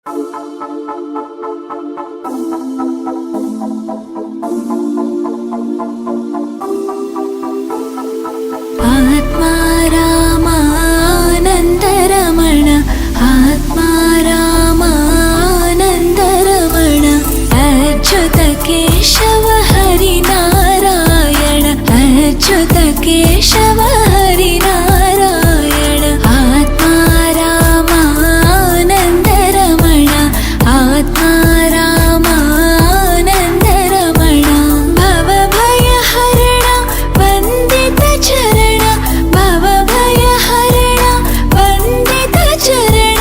आत्मा रामानन्दरमण आत्मा रामानन्दरमण अच्युत केशव हरिनारायण अच्युत केशव हरिनारायण आत्मा रामानन्दरमण आत्मा रामानन्दरमण भवभयहरण वन्दित चरण भवभयहरण वन्दित चरण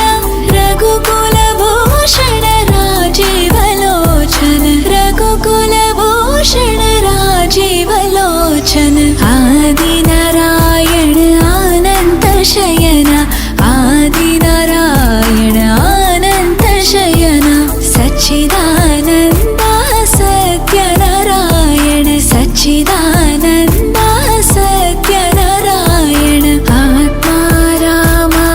रघुकुलभूषण राजीवलोचन रघुकुलभूषण राजीवलोचन आदिनारायण अनन्तशयन आदिनारायण अनन्तशयन सच्चिदानन्द सत्यनारायण सच्चिदानन्द सत्यनारायण आत्मा रामा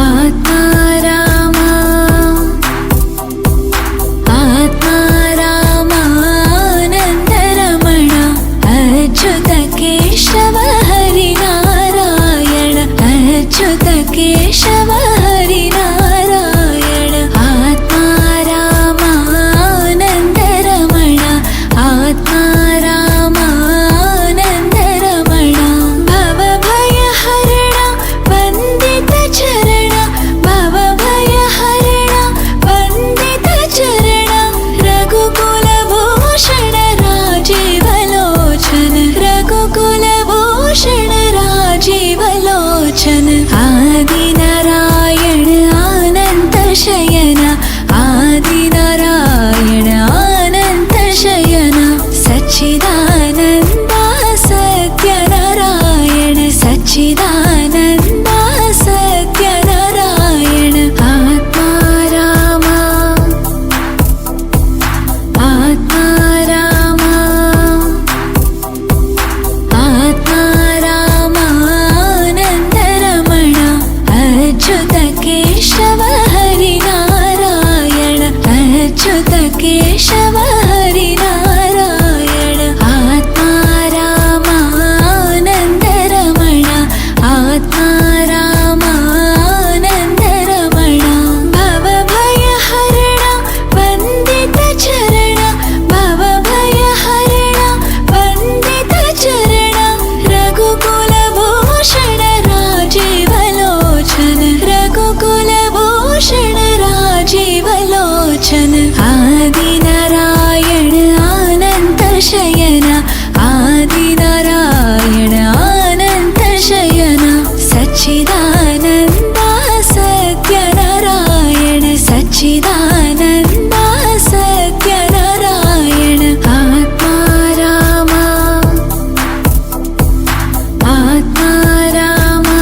आत्मा रामा आत्मा रामानन्दरमण अच्युत केशव हरिनारायण अच्युत केशव हरिनारायण आत्मा रामानन्दरमण आत्मा रामानन्दरमण भवभयहरण वन्दित चरण भवभयहरण वन्दित चरण रघुकुलभूषण राजीवलोचन रघुकुलभूषण राजीवलोचन आदिनारायण अनन्तशयन आदिनारायण अनन्तशयन सच्चिदानन्द सत्यनारायण सच्चिदानन्द सत्यनारायण आत्मा रामा आत्मा रामा आत्मा रामानन्दरमण अच्युत केशव हरिनारायण अच्युत केशव हरिनारायण आत्मा रामानन्दरमण आत्मा रामानन्दरमण भवभयहरण वन्दित चरण भवभयहरण वन्दित चरण रघुकुलभूषण राजीवलोचन रघुकुलभूषण राजीवलोचन आदिनारायण अनन्तशयन आदिनारायण अनन्तशयन सच्चिदानन्द सत्यनारायण सच्चिदानन्द सत्यनारायण आत्मा रामा आत्मा रामा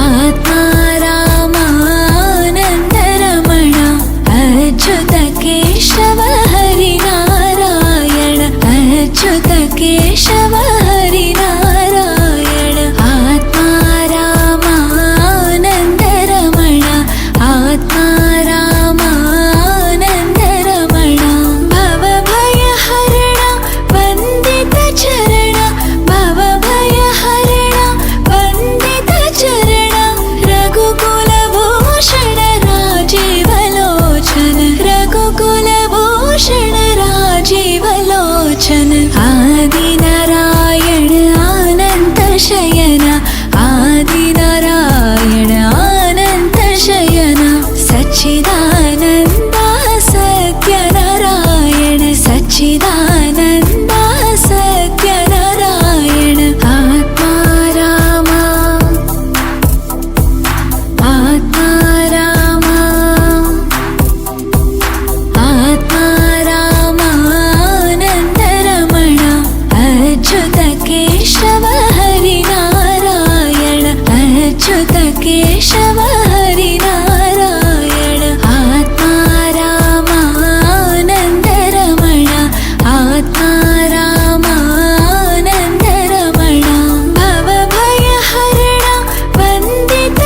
आत्मा रामानन्दरमण अच्युत केशव हरिनारायण अच्युत केशव हरिनारायण आत्मा रामानन्दरमण आत्मा रामानन्दरमण भवभयहरण वन्दित चरण भवभयहरण वन्दित चरण रघुकुलभूषण राजीवलोचन रघुकुलभूषण राजीवलोचन आदिनारायण अनन्तशयन आदिनारायण अनन्तशयन सच्चिदानन्द सत्यनारायण सच्चिदानन्द सत्यनारायण आत्मा रामा आत्मा रामा आत्मा रामानन्दरमण अच्युत केशव हरिनारायण अच्युत केशव हरिनारायण आत्मा रामानन्दरमण आत्मा रामानन्दरमण भवभयहरण वन्दित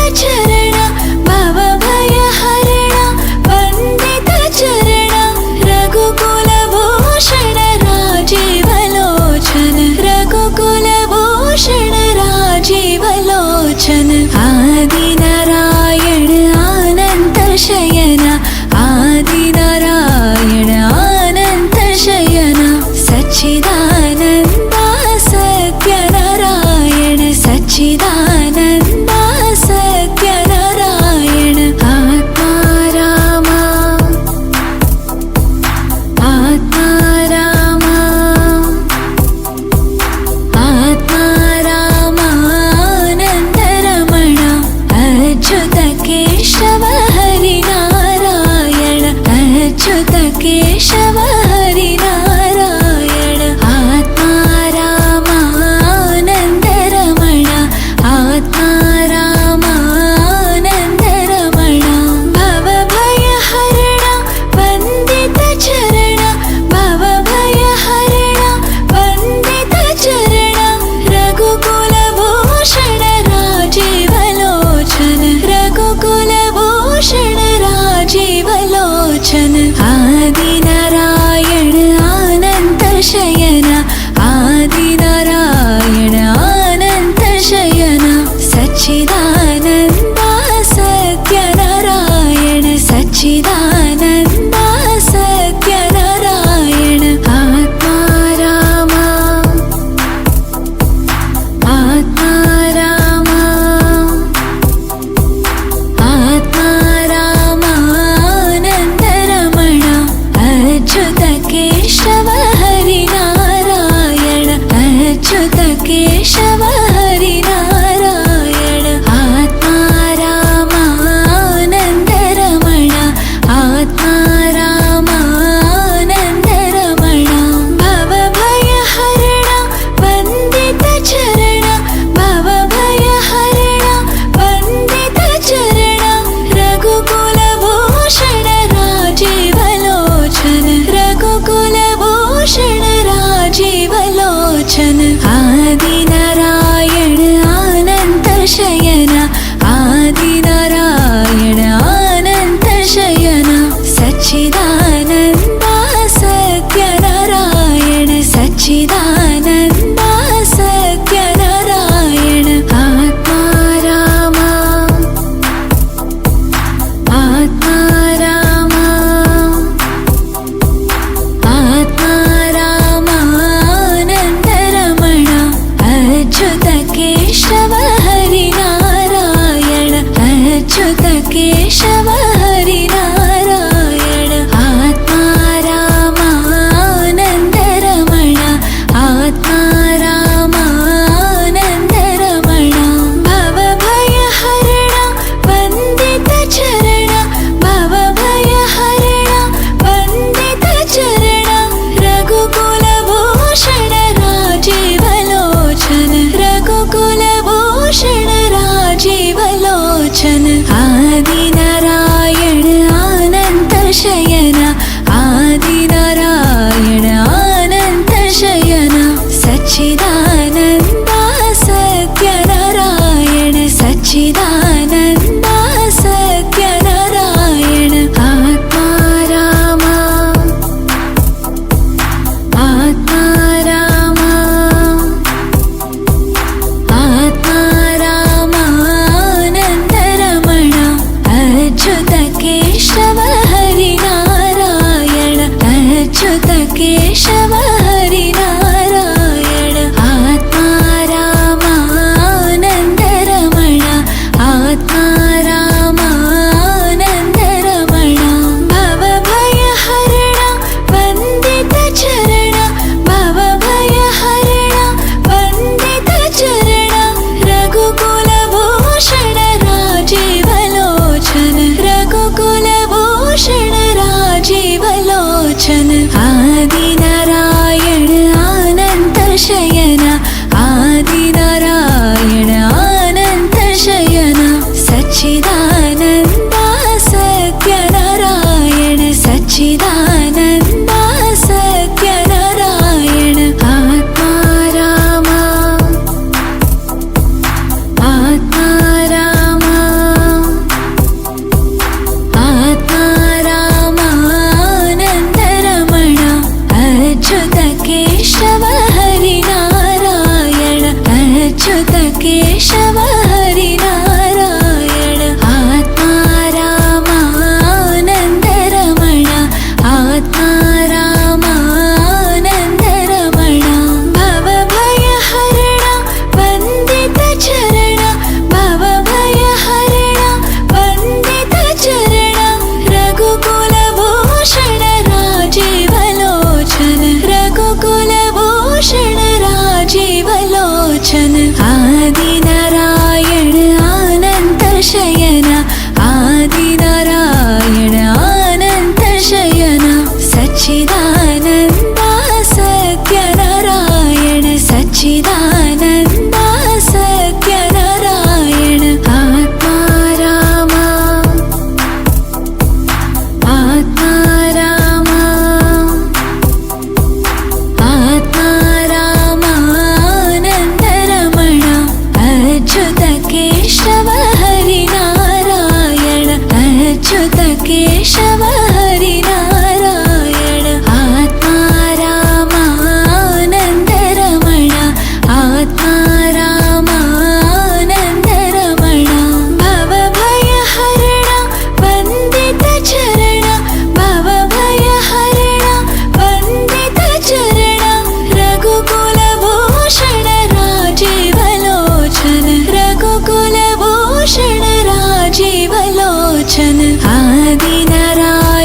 केशव हरिनारायण आत्मा रामानन्दरमण आत्मा रामानन्दरमण भवभयहरण वन्दितचरण भवभयहरण वन्दितचरण रघुकुलभूषण राजीवलोचन रघुकुलभूषण राजीवलोचन आदिनारायण अनन्तशयन आदिनारायण अनन्तशयन सच्चिदानन्द सत्यनारायण सच्चिदानन्द सत्यनारायण आत्मा राम आत्मा राम आत्मा रामानन्दरमण अच्युत केशव हरिनारायण अच्युत केशव हरिनारायण आत्मा रामानन्दरमण आत्मा रामानन्दरमण भवभयहरण वन्दितचरण भवभयहरण वन्दितचरण रघुकुलभूषण राजीवलोचन रघुकुलभूषण राजीवलोचन आदिनारायण अनन्तशयन आदिनारायण अनन्तशयन सच्चिदानन्द सत्यनारायण सच्चिदानन्द सत्यनारायण आत्मा राम आत्मा राम आत्मा रामानन्दरमण अच्युत केशव हरिनारायण अच्युत केशव हरिनारायण आत्मा रामानन्दरमण आत्मा रामानन्दरमण भवभयहरण वन्दितचरण भवभयहरण वन्दितचरण रघुकुलभूषण राजीवलोचन रघुकुलभूषण राजीवलोचन आदिनारायण अनन्तशयन आदिनारायण अनन्तशयन सच्चिदानन्द सत्यनारायण सच्चिदानन्द सत्यनारायण आत्मा राम आत्मा राम आत्मा रामानन्दरमण अच्युत केशव हरिनारायण अच्युत केशव हरिनारायण आत्मा रामानन्दरमण आत्मा रामानन्दरमण भवभयहरण वन्दितचरण भवभयहरण वन्दितचरण रघुकुलभूषण राजीवलोचन रघुकुलभूषण राजीवलोचन आदिनारायण अनन्तशयन आदिनारायण अनन्तशयन सच्चिदानन्द सत्यनारायण सच्चिदानन्द सत्यनारायण आत्मा राम आत्मा राम आत्मा रामानन्दरमण अच्युत केशव हरिनारायण अच्युत केशव हरिनारायण केशव हरिनारायण आत्मा रामानन्दरमण आत्मा रामानन्दरमण भवभयहरण वन्दितचरण भवभयहरण वन्दितचरण रघुकुलभूषण राजीवलोचन रघुकुलभूषण राजीवलोचन आदिनारायण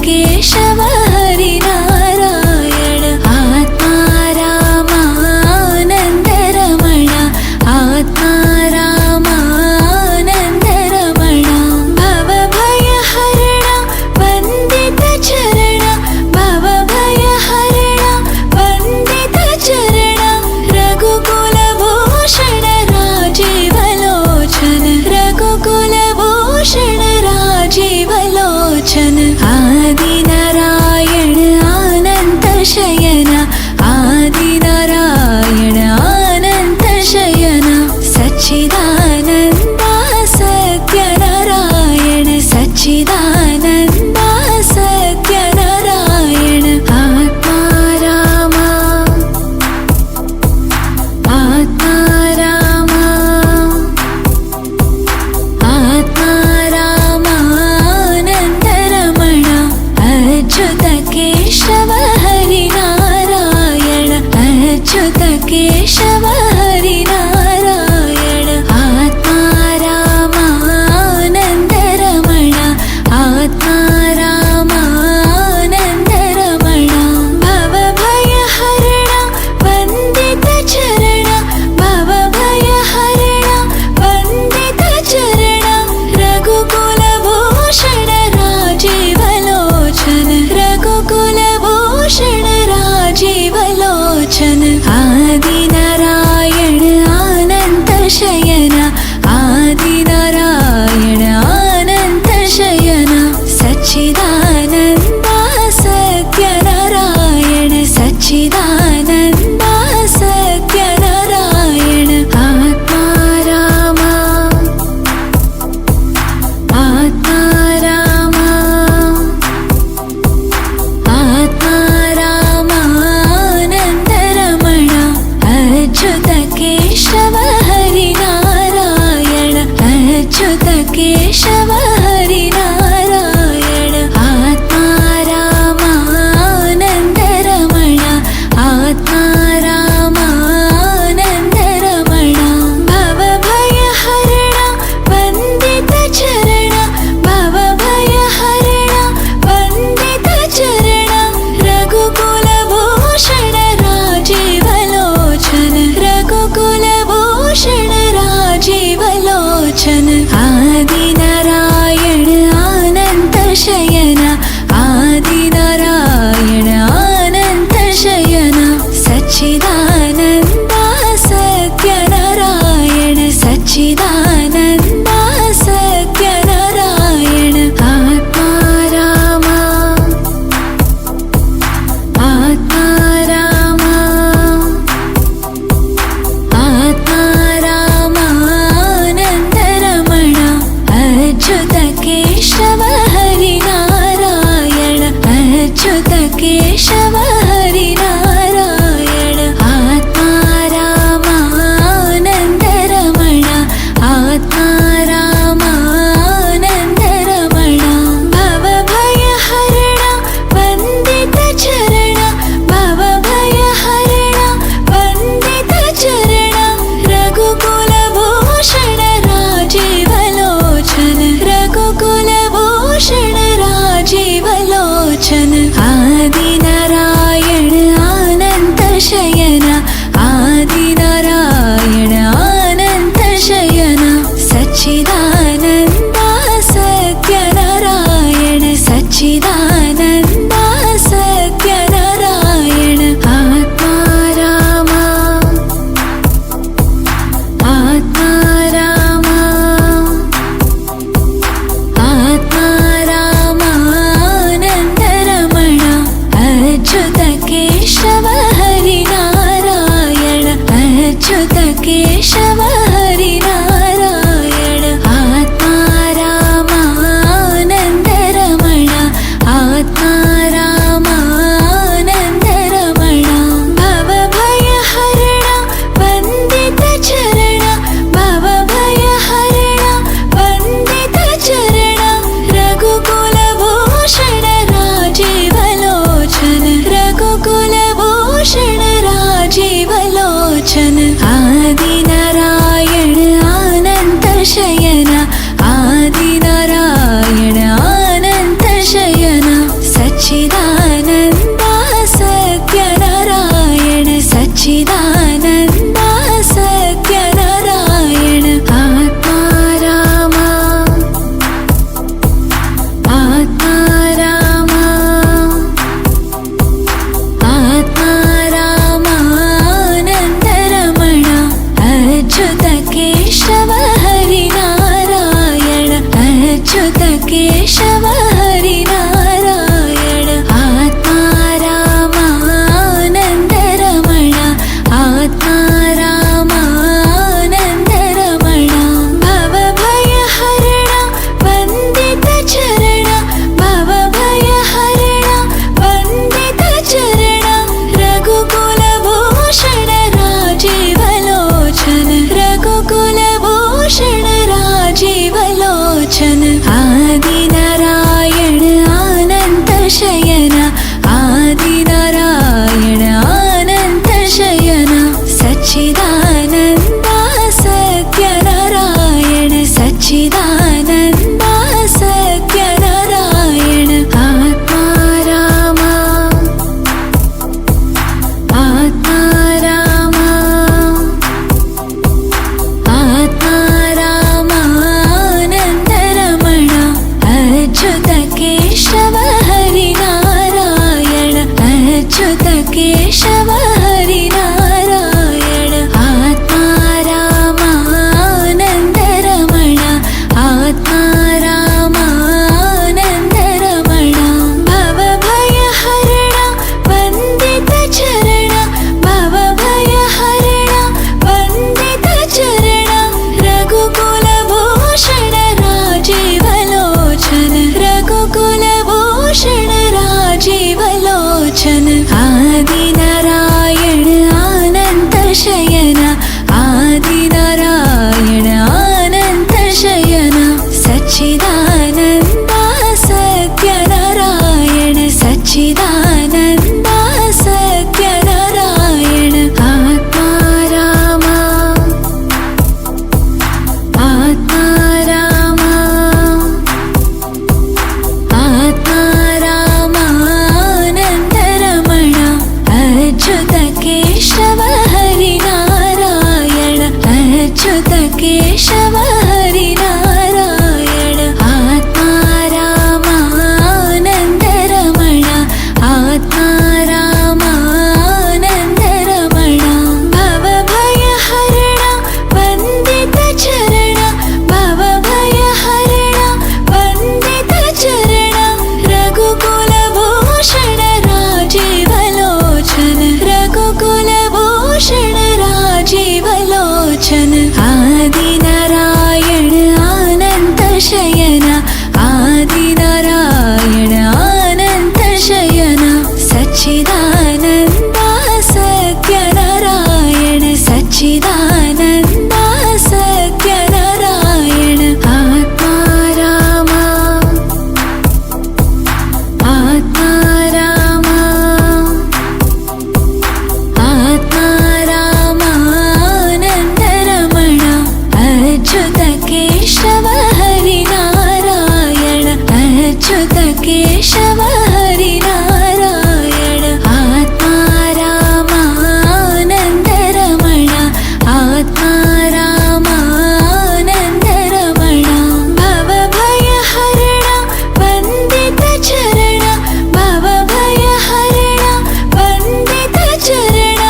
केशव हरि नारायण आत्मा रामानंद रमण आत्मा रामानंद रमण भव भय हरण वंदित चरण भव भय हरण वंदित चरण रघुकुल भूषण राजीव लोचन रघुकुल भूषण राजीव लोचन आदि नारायण अनंत शयन आदि नारायण अनंत शयन सच्चिदानंद सत्य नारायण सच्चिदानंद सत्य नारायण आत्मा रामा आत्मा रामा आत्मा रामानंद रमण अच्युत केशव हरि नारायण अच्युत केशव हरि नारायण आत्मा रामानंद रमण आत्मा रामानंद रमण भव भय हरण वंदित चरण भव भय हरण वंदित चरण रघुकुल भूषण राजीव लोचन रघुकुल भूषण राजीव लोचन आदि नारायण अनंत शयन आदि नारायण अनंत शयन सच्चिदानंद सत्य नारायण सच्चिदानंद सत्य नारायण आत्मा रामा आत्मा रामा आत्मा रामानंद रमण अच्युत केशव हरि नारायण अच्युत केशव हरि नारायण आत्मा रामानंद रमण आत्मा रामानंद रमण भव भय हरण वंदित चरण भव भय हरण वंदित चरण रघुकुल भूषण राजीव लोचन रघुकुल भूषण राजीव लोचन आदि नारायण अनंत शयन आदि नारायण अनंत शयन सच्चिदानंद सत्य नारायण सच्चिदानंद सत्य नारायण आत्मा रामा आत्मा रामा आत्मा रामानंद रमण अच्युत केशव हरि नारायण अच्युत केशव हरि नारायण आत्मा रामानंद रमण आत्मा रामानंद रमण भव भय हरण वंदित चरण भव भय हरण वंदित चरण रघुकुल भूषण राजीव लोचन रघुकुल भूषण राजीव लोचन आदि नारायण अनंत शयन आदि नारायण अनंत शयन सच्चिदानंद सत्य नारायण सच्चिदानंद सत्य नारायण आत्मा रामा आत्मा रामा आत्मा रामानंद रमण सच्चिदानन्द सत्यनारायण सच्चिदानन्द सत्यनारायण आत्मा राम आत्मा राम आत्मा रामानन्दरमण अच्युत केशव हरिनारायण अच्युत केशव हरिनारायण आत्मा रामानन्दरमण आत्मा रामानन्दरमण भवभयहरण वन्दित चरण भवभयहरण वन्दित चरण रघुकुलभूषण राजीवलोचन रघुकुलभूषण राजीवलोचन आदिनारायण अनंत शयन आदिनारायण अनंत शयन सच्चिदानन्द सत्यनारायण सच्चिदानन्द सत्यनारायण आत्मा राम आत्मा राम आत्मा रामानन्दरमण अच्युत केशव हरिनारायण अच्युत केशव हरिनारायण आत्मा रामानन्दरमण आत्मा रामानन्दरमण भवभयहरण वन्दित चरण भवभयहरण वन्दित चरण रघुकुलभूषण राजीवलोचन रघुकुलभूषण राजीवलोचन आदिनारायण अनंत शयन आदिनारायण अनंत शयन सच्चिदानन्द सत्यनारायण सच्चिदानन्द सत्यनारायण आत्मा राम आत्मा राम आत्मा रामानन्दरमण अच्युत केशव हरिनारायण अच्युत केशव हरिनारायण आत्मा रामानन्दरमण आत्मा रामानन्दरमण भवभयहरण वन्दित चरण भवभयहरण वन्दित चरण रघुकुलभूषण राजीवलोचन रघुकुलभूषण राजीवलोचन आदिनारायण अनंत शयन आदिनारायण अनंत शयन सच्चिदानन्द सत्यनारायण सच्चिदानन्द सत्यनारायण आत्मा राम आत्मा राम आत्मा रामानन्दरमण अच्युत केशव हरिनारायण अच्युत केशव हरिनारायण आत्मा रामानन्दरमण आत्मा रामानन्दरमण भवभयहरण वन्दित चरण भवभयहरण वन्दित चरण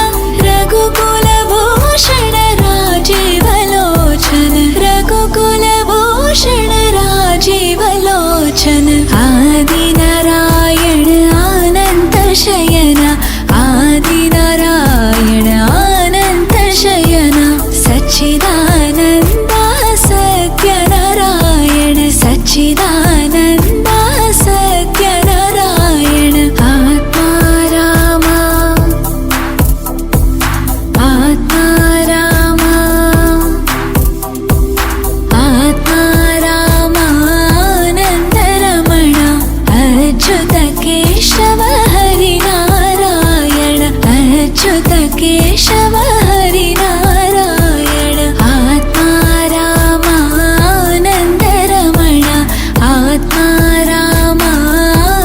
रघुकुलभूषण राजीवलोचन रघुकुलभूषण राजीवलोचन आदिनारायण अनंत शयन आदिनारायण अनंत शयन सच्चिदानन्द सत्यनारायण सच्चिदानन्द सत्यनारायण आत्मा राम आत्मा राम आत्मा रामानन्दरमण अच्युत केशव हरिनारायण अच्युत केशव हरिनारायण आत्मा रामानन्दरमण आत्मा रामानन्दरमण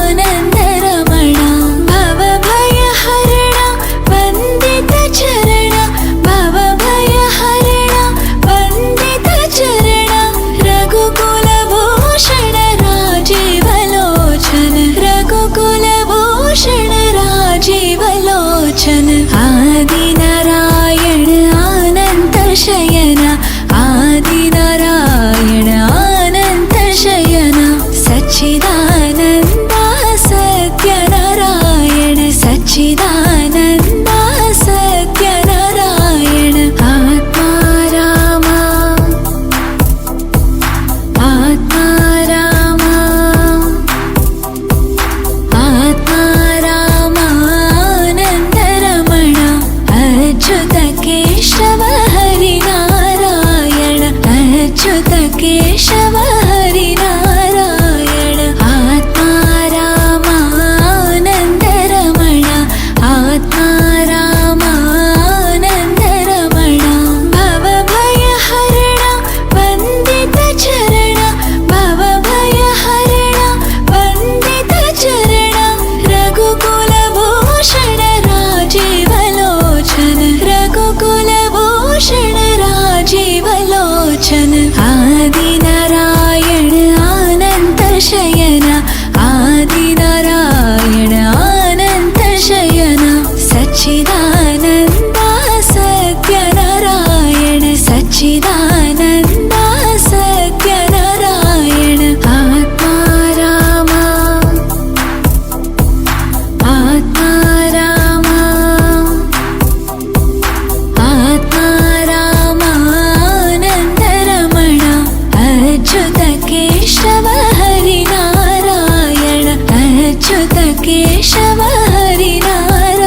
केशव हरिनारायण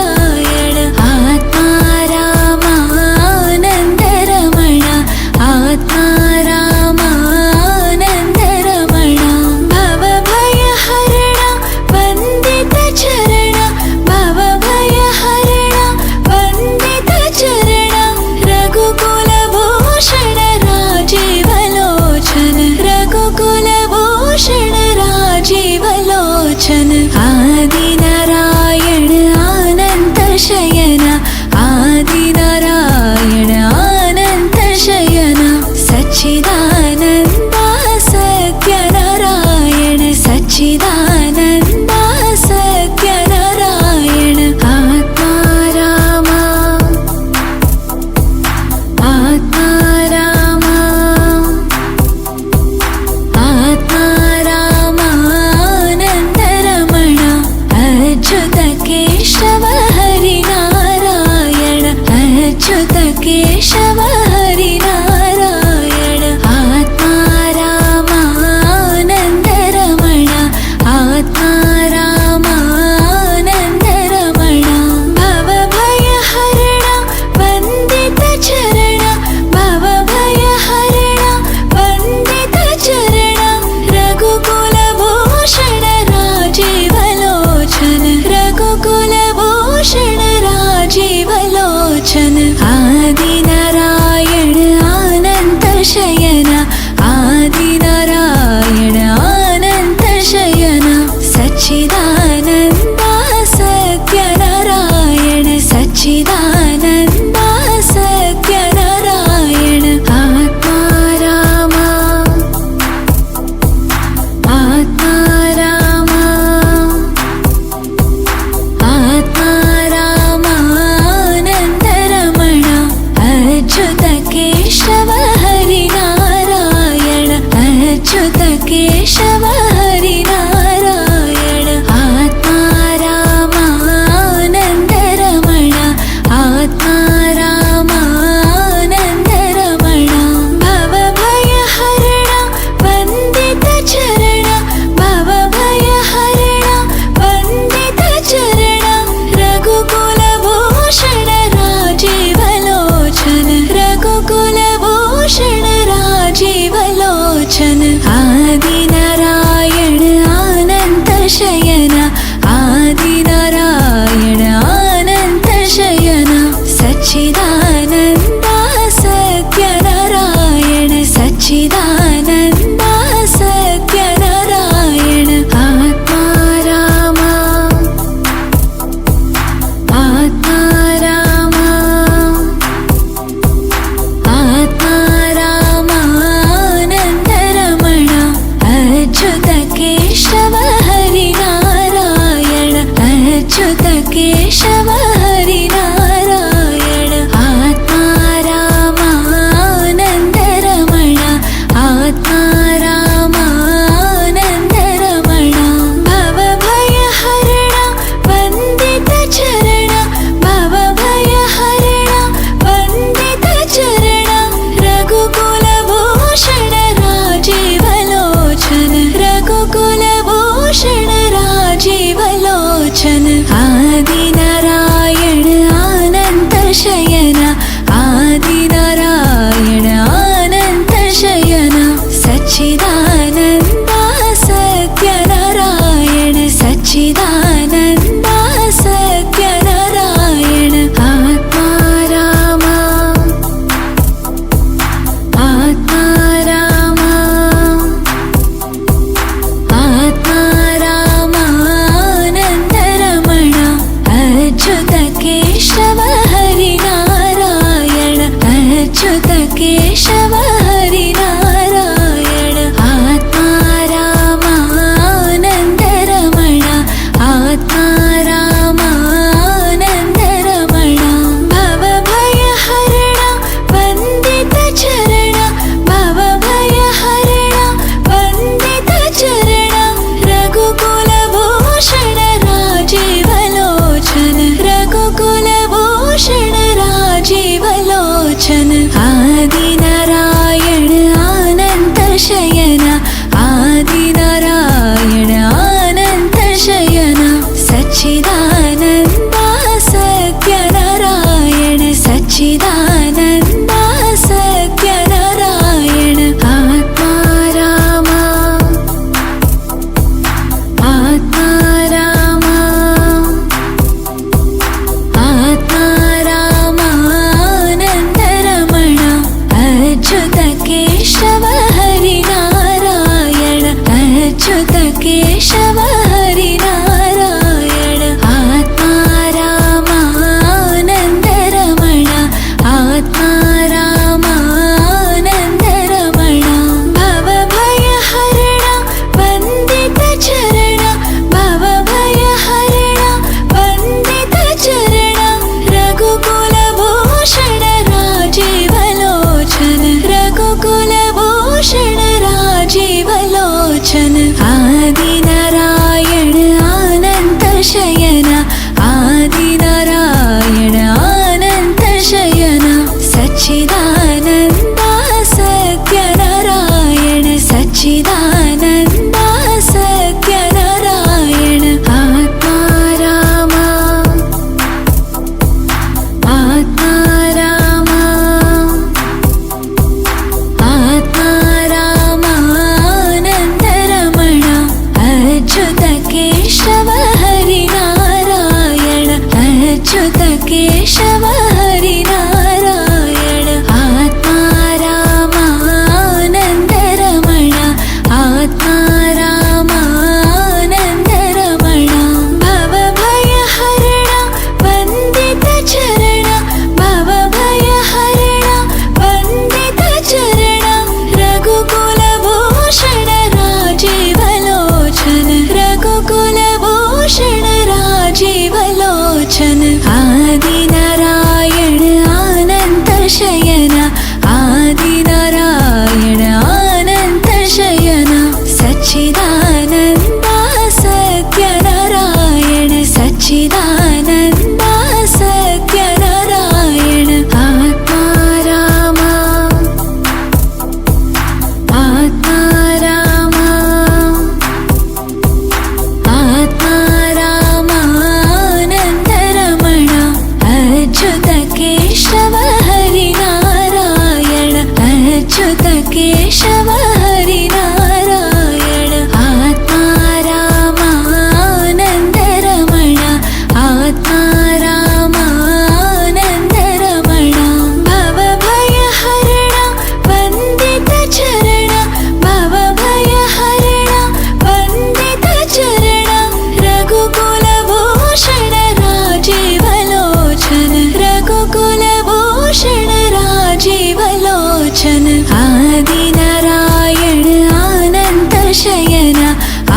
आत्मा रामानन्दरमण आत्मा रामानन्दरमण भवभयहरण वन्दितचरण भवभयहरण वन्दितचरण रघुकुलभूषण राजीवलोचन रघुकुलभूषण राजीवलोचन आदिनारायण अनन्तशयन आदिनारायण अनन्तशयन सच्चिदानन्द सत्यनारायण सच्चिदानन्द सत्यनारायण आत्मा रामा आत्मा रामा आत्मा रामानन्दरमण अच्युत केशव हरिनारायण अच्युत केशव हरिनारायण आत्मा रामानन्दरमण आत्मा रामानन्दरमण भवभयहरण वन्दितचरण भवभयहरण वन्दितचरण रघुकुलभूषण राजीवलोचन रघुकुलभूषण राजीवलोचन आदिनारायण अनन्तशयन आदिनारायण अनन्तशयन सच्चिदानन्द सत्यनारायण सच्चिदानन्द सत्यनारायण आत्मा रामा आत्मा रामा आत्मा रामानन्दरमण अच्युत केशव हरिनारायण अच्युत केशव हरिनारायण आत्मा रामानन्दरमण आत्मा रामानन्दरमण भवभयहरण वन्दितचरण भवभयहरण वन्दितचरण रघुकुलभूषण राजीवलोचन रघुकुलभूषण राजीवलोचन आदिनारायण अनन्तशयन आदिनारायण अनन्तशयन सच्चिदानन्द सत्यनारायण सच्चिदानन्द सत्यनारायण आत्मा रामा आत्मा रामा आत्मा रामानन्दरमण अच्युत केशव हरिनारायण अच्युत केशव हरिनारायण आत्मा रामानन्दरमण आत्मा रामानन्दरमण भवभयहरण वन्दितचरण भवभयहरण वन्दितचरण रघुकुलभूषण राजीवलोचन रघुकुलभूषण राजीवलोचन आदिनारायण अनन्तशयन आदिनारायण अनन्तशयन सच्चिदानन्द सत्यनारायण सच्चिदानन्द सत्यनारायण आत्मा रामा आत्मा रामा आत्मा रामानन्दरमण शयन आदिनारायण अनंत शयन सच्चिदानन्द सत्यनारायण सच्चिदानन्द सत्यनारायण आत्मा राम आत्मा राम आत्मा राम आनन्दरमण अच्युत केशव हरिनारायण अच्युत केशव हरिनारायण आत्मा राम आनन्दरमण आत्मा राम आनन्दरमण भवभयहरण वन्दित चरण भवभयहरण वन्दित चरण रघुकुलभूषण राजीवलोचन रघुकुलभूषण राजीवलोचन आदिनारायण अनंत शयन आदिनारायण अनंत शयन सच्चिदानन्द सत्यनारायण सच्चिदानन्द सत्यनारायण आत्मा राम आत्मा राम आत्मा राम आनन्दरमण अच्युत केशव हरिनारायण अच्युत केशव हरिनारायण आत्मा राम आनन्दरमण आत्मा राम आनन्दरमण भवभयहरण वन्दित चरण भवभयहरण वन्दित चरण रघुकुलभूषण राजीवलोचन रघुकुलभूषण राजीवलोचन आदिनारायण अनंत शयन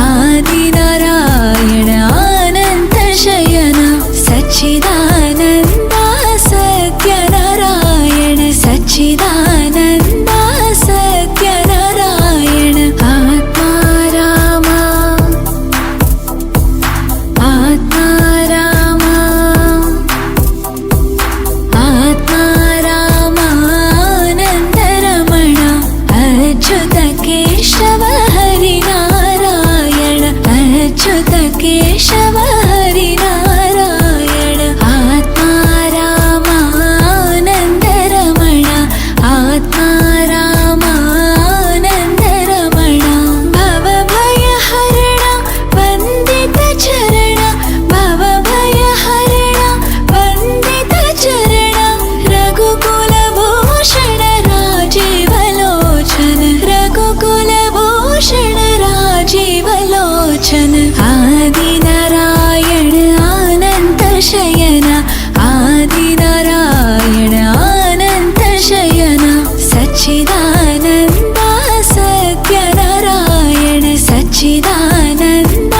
आदिनारायण अनंत शयन सच्चिदानन्द सत्यनारायण सच्चिदानन्द सत्यनारायण आत्मा राम आत्मा राम आत्मा राम आनन्दरमण अच्युत केशव हरिनारायण अच्युत केशव हरिनारायण आत्मा राम आनन्दरमण आत्मा राम आनन्दरमण भवभयहरण वन्दित चरण भवभयहरण वन्दित चरण रघुकुलभूषण राजीवलोचन रघुकुलभूषण राजीवलोचन आदिनारायण अनंत शयन आदिनारायण अनंत शयन सच्चिदानन्द सत्यनारायण सच्चिदानन्द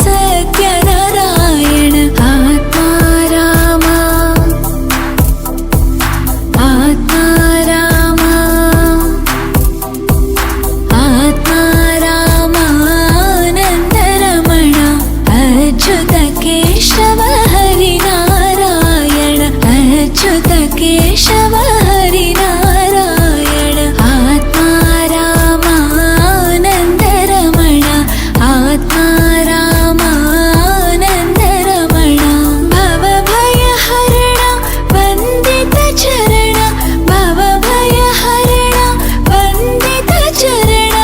सत्यनारायण आत्मा राम आत्मा राम आत्मा राम आनन्दरमण अच्युत केशव हरिनारायण अच्युत केशव हरिनारायण आत्मा राम आनन्दरमण आत्मा राम आनन्दरमण भवभयहरण वन्दित चरण भवभयहरण वन्दित चरण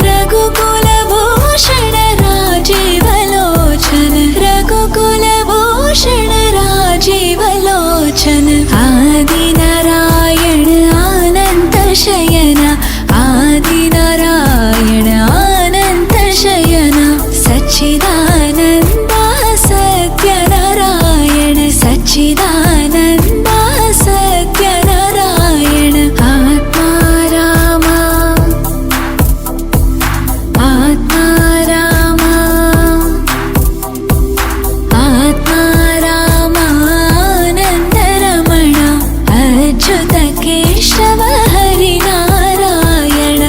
रघुकुलभूषण राजीवलोचन रघुकुलभूषण राजीवलोचन आदिनारायण अनंत शयन आदिनारायण अनंत शयन सच्चिदानन्द सत्यनारायण सच्चिदानन्द सत्यनारायण आत्मा राम आत्मा राम आत्मा राम आनन्दरमण अच्युत केशव हरिनारायण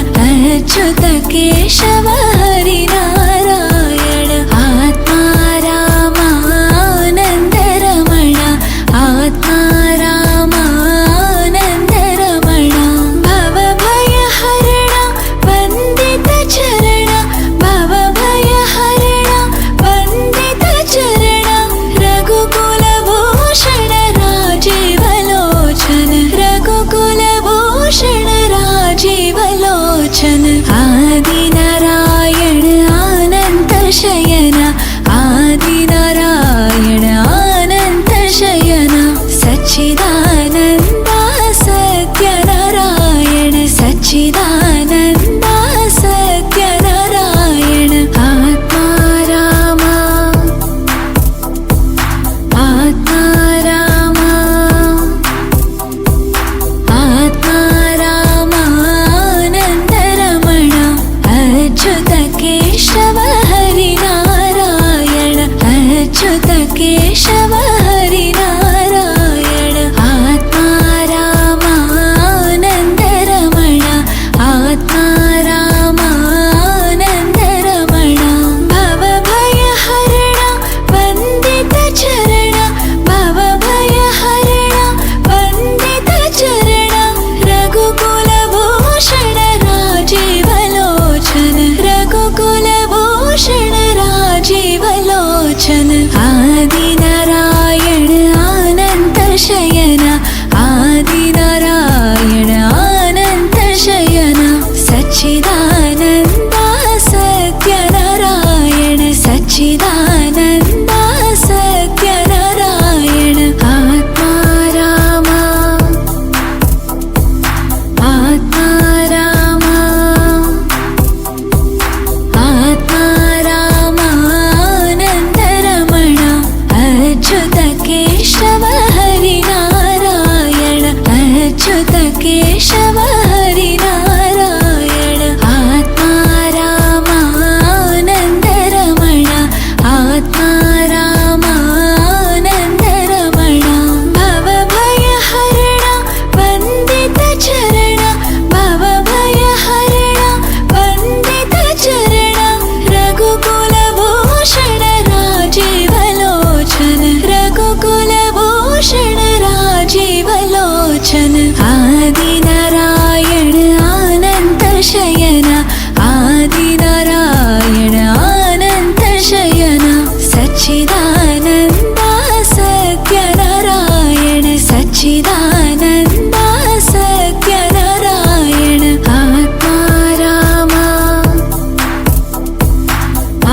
अच्युत केशव हरिनारायण आत्मा राम केशव हरिनारायण आत्मा रामानन्दरमण आत्मा रामानन्दरमण भवभयहरण वन्दितचरण भवभयहरण वन्दितचरण रघुकुलभूषण राजीवलोचन रघुकुलभूषण राजीवलोचन आदिनारायण अनन्तशयन आदिनारायण अनन्तशयन सच्चिदानन्द सत्यनारायण सच्चिदानन्द सत्यनारायण आत्मा राम आत्मा राम आत्मा रामानन्दरमण अच्युत केशव हरिनारायण अच्युत केशव हरिनारायण आत्मा रामानन्दरमण आत्मा रामानन्दरमण भवभयहरण वन्दितचरण भवभयहरण वन्दितचरण रघुकुलभूषण राजीवलोचन रघुकुलभूषण राजीवलोचन आदिनारायण अनन्तशयन आदिनारायण अनन्तशयन सच्चिदानन्द सत्यनारायण सच्चिदानन्द सत्यनारायण आत्मा राम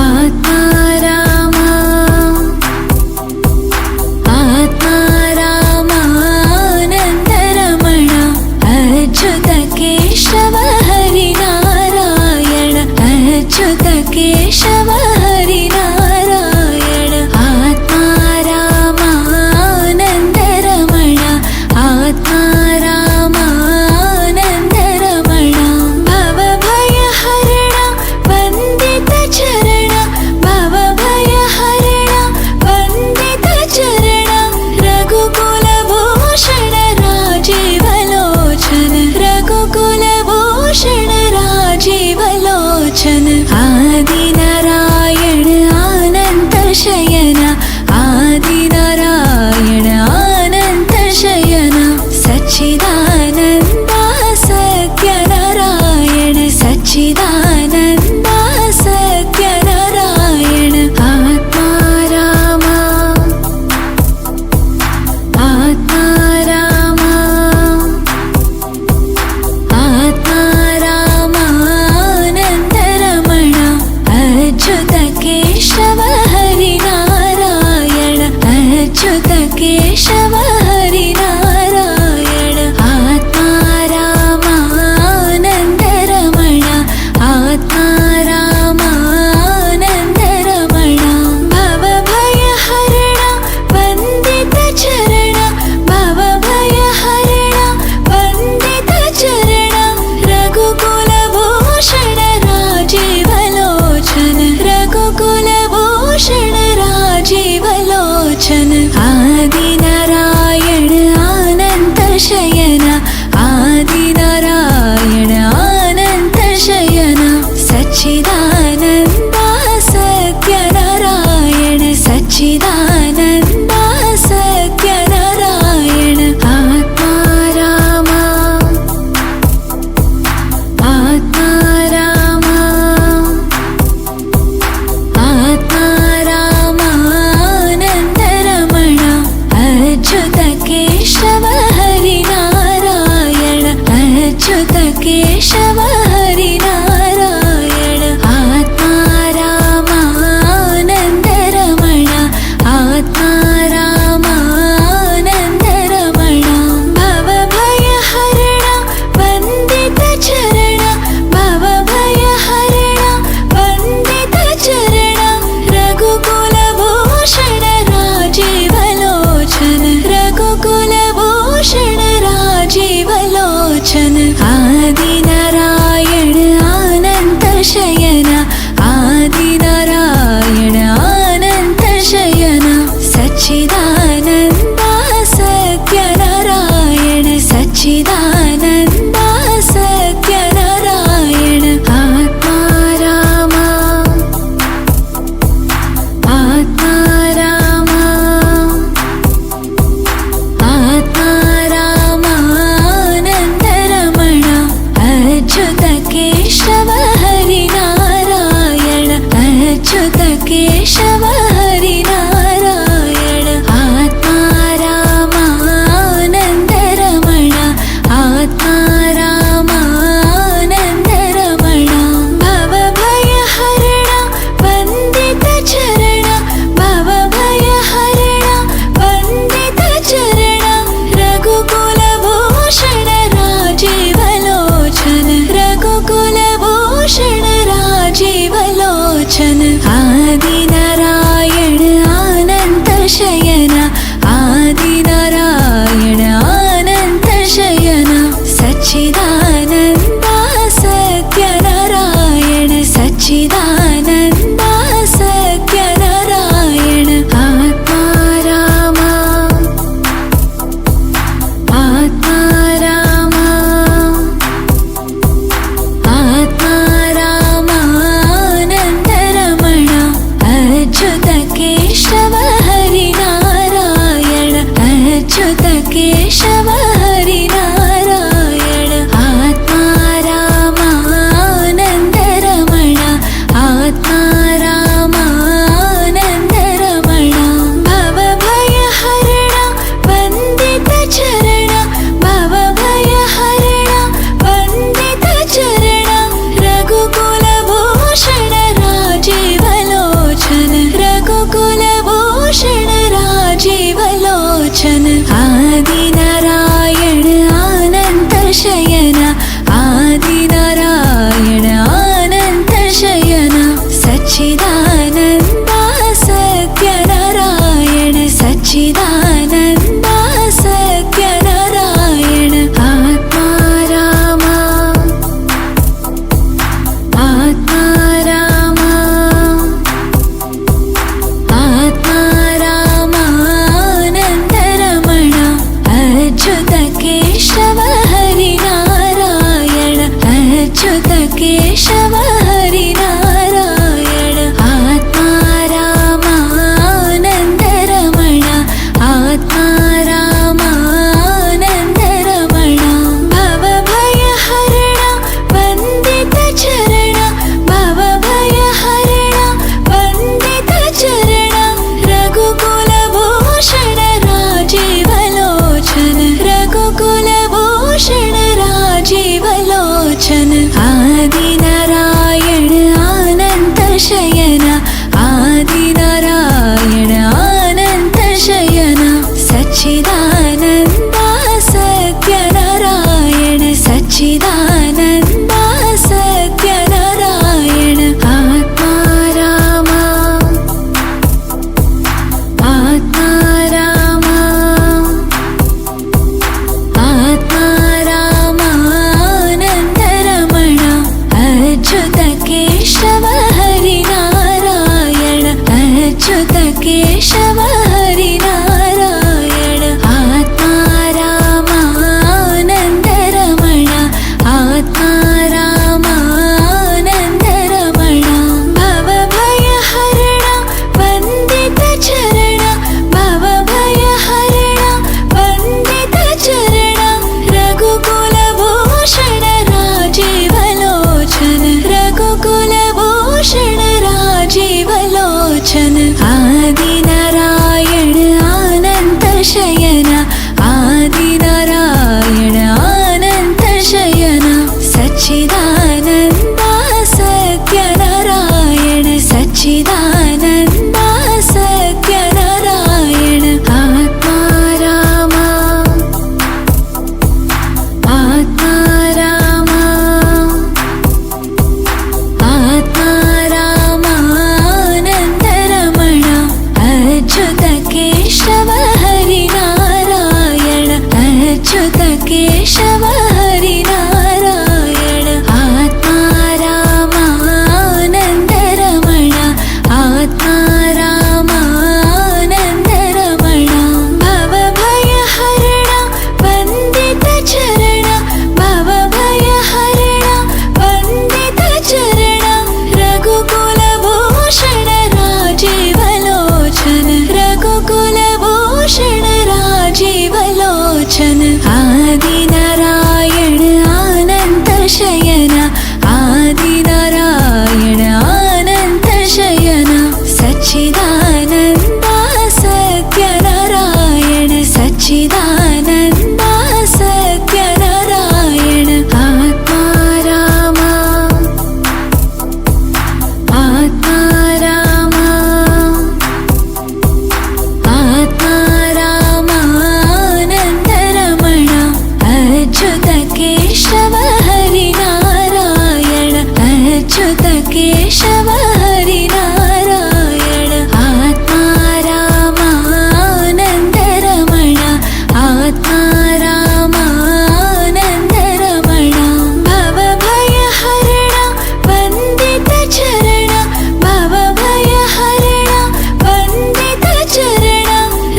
आत्मा राम आत्मा रामानन्दरमण अच्युत केशव हरिनारायण अच्युत केशव हरिनारायण आत्मा रामानन्दरमण आत्मा रामानन्दरमण भवभयहरण वन्दितचरण भवभयहरण वन्दितचरण रघुकुलभूषण राजीवलोचन रघुकुलभूषण राजीवलोचन आदिनारायण अनन्तशयन आदिनारायण अनन्तशयन सच्चिदानन्द सत्यनारायण सच्चिदानन्द सत्यनारायण आत्मा राम आत्मा राम आत्मा रामानन्दरमण अच्युत केशव हरिनारायण अच्युत केशव हरिनारायण आत्मा रामानन्दरमण आत्मा रामानन्दरमण भवभयहरण वन्दितचरण भवभयहरण वन्दितचरण रघुकुलभूषण राजीवलोचन रघुकुलभूषण राजीवलोचन आदिना विलोचन आदिनारायण अनंत शयन आदिनारायण अनंत शयन सच्चिदानंद सत्यनारायण सच्चिदानंद सत्यनारायण आत्मा राम आत्मा राम आत्मा राम आनंदरमण अच्युत केशव हरिनारायण अच्युत केशव हरिनारायण आत्मा राम आनंदरमण आत्मा राम आनंदरमण भवभयहरण वंदित चरण भवभयहरण वंदित चरण रघुकुलभूषण राजीवलोचन रघुकुलभूषण राजीवलोचन आदिनारायण अनंत शयन आदिनारायण अनंत शयन सच्चिदानंद सत्यनारायण सच्चिदानंद सत्यनारायण आत्मा राम आत्मा राम आत्मा राम आनंदरमण अच्युत केशव हरिनारायण अच्युत केशव हरिनारायण आत्मा राम आनंदरमण आत्मा राम आनंदरमण भवभयहरण वंदित चरण भवभयहरण वंदित चरण रघुकुलभूषण राजीवलोचन रघुकुलभूषण राजीवलोचन आदिनारायण अनंत शयन आदिनारायण अनंत शयन सच्चिदानंद सत्यनारायण सच्चिदानंद सत्यनारायण आत्मा राम आत्मा राम आत्मा राम आनंदरमण अच्युत केशव हरिनारायण अच्युत केशव हरिनारायण आत्मा राम आनंदरमण आत्मा राम आनंदरमण भवभयहरण वंदित चरण भवभयहरण वंदित चरण रघुकुलभूषण राजीवलोचन रघुकुलभूषण राजीवलोचन आदिनारायण अनंत शयन आदिनारायण अनंत शयन सच्चिदानंद सत्यनारायण सच्चिदानंद सत्यनारायण आत्मा राम आत्मा राम आत्मा राम आनंदरमण अच्युत केशव हरिनारायण अच्युत केशव हरिनारायण आत्मा राम आनंदरमण आत्मा राम आनंदरमण भवभयहरण वंदित चरण भवभयहरण वंदित चरण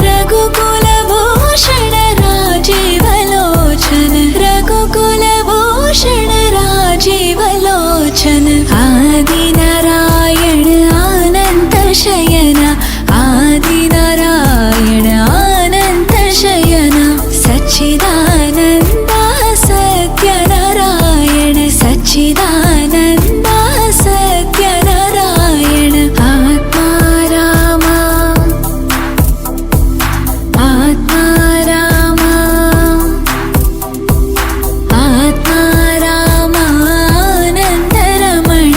रघुकुलभूषण राजीवलोचन रघुकुलभूषण राजीवलोचन आदिनारायण अनंत शयन आदिनारायण अनंत शयन सच्चिदानंद सत्यनारायण सच्चिदानंद सत्यनारायण आत्मा राम आत्मा राम आत्मा राम आनंदरमण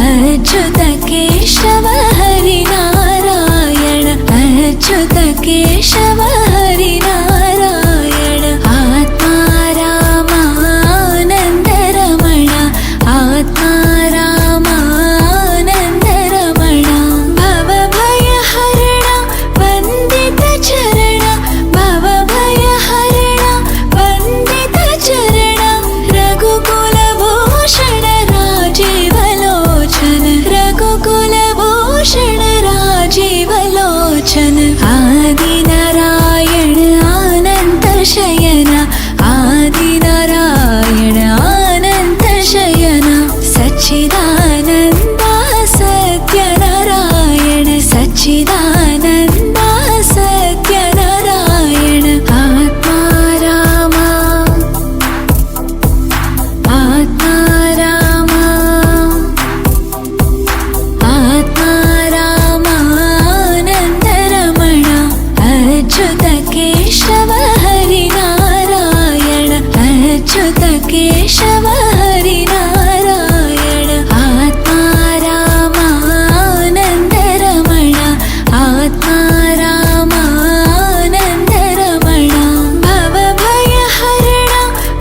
अच्युत केशव हरिनारायण अच्युत केशव हरिनारायण केशव हरिनारायण आत्मारामानन्दरमण आत्मारामानन्दरमण भवभयहरण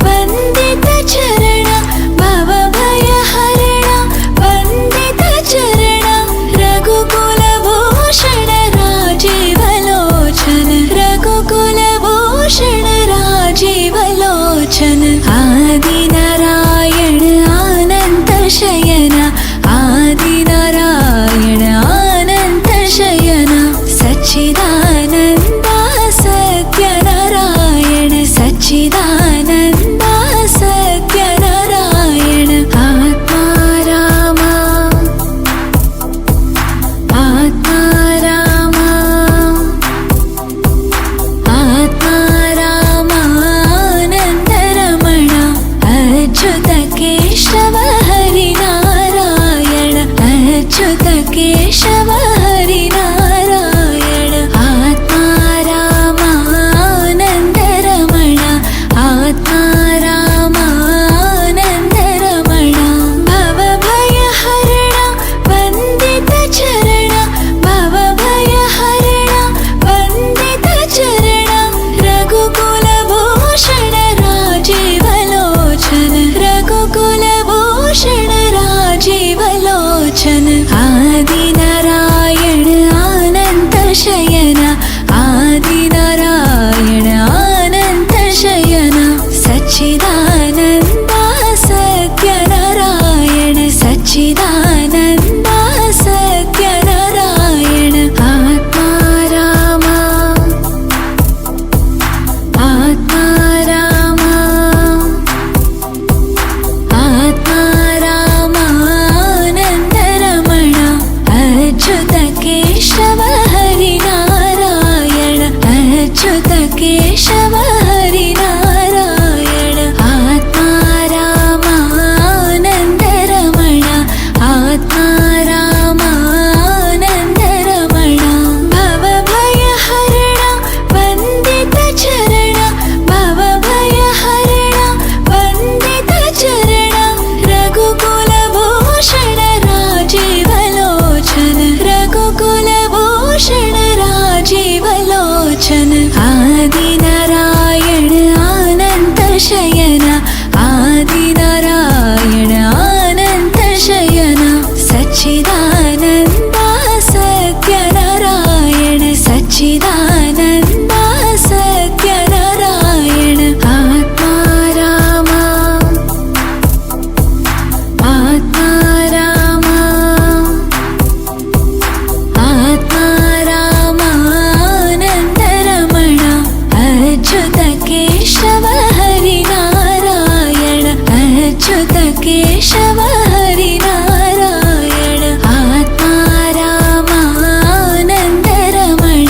वन्दितचरण भवभयहरण वन्दितचरण रघुकुलभूषण राजीवलोचन रघुकुलभूषण राजीवलोचन आदिनारायण अनन्तशयन आदिनारायण अनन्तशयन सच्चिदानन्द सत्यनारायण सच्चिदानन्द सत्यनारायण आत्मारामा आत्मारामा आत्मारामानन्दरमण अच्युत केशव हरिनारायण अच्युत केशव हरिनारायण आत्मारामानन्दरमण आत्मारामानन्दरमण भवभयहरण वन्दितचरण भवभयहरण वन्दितचरण रघुकुलभूषण राजीवलोचन रघुकुलभूषण राजीवलोचन आदिनारायण अनन्तशयन आदिनारायण अनन्तशयन सच्चिदानन्द सत्यनारायण सच्चिदानन्द सत्यनारायण आत्मारामा आत्मारामा आत्मारामानन्दरमण अच्युत केशव हरिनारायण अच्युत केशव हरिनारायण आत्मारामानन्दरमण आत्मारामानन्दरमण भवभयहरण वन्दितचरण भवभयहरण वन्दितचरण रघुकुलभूषण राजीवलोचन रघुकुलभूषण राजीवलोचन आदिनारायण अनन्तशयन आदिनारायण अनन्तशयन सच्चिदानन्द सत्यनारायण सच्चिदानन्द सत्यनारायण आत्मारामा आत्मारामा आत्मारामानन्दरमण अच्युत केशव हरिनारायण अच्युत केशव हरिनारायण आत्मारामानन्दरमण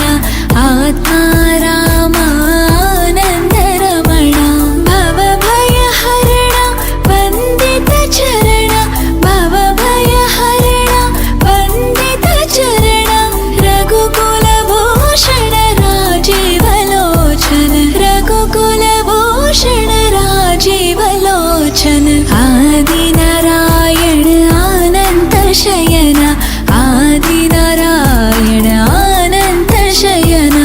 आत्मारामानन्दरमण भवभयहरण वन्दितचरण भवभयहरण वन्दितचरण रघुकुलभूषण राजीवलोचन रघुकुलभूषण राजीवलोचन आदिनारायण अनन्तशयन आदिनारायण अनन्तशयन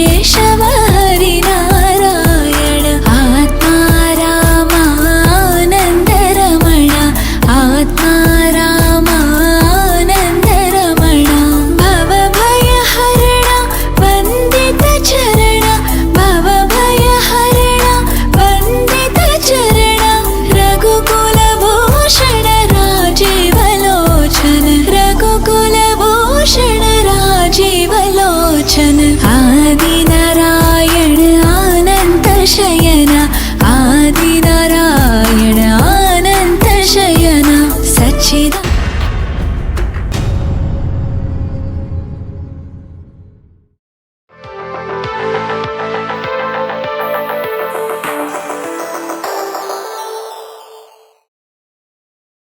केशव हरिनारायण आत्मारामानन्दरमण आत्मारामानन्दरमण भवभयहरण वन्दितचरण भवभयहरण वन्दितचरण रघुकुलभूषण राजीवलोचन रघुकुलभूषण राजीवलोचन आदिना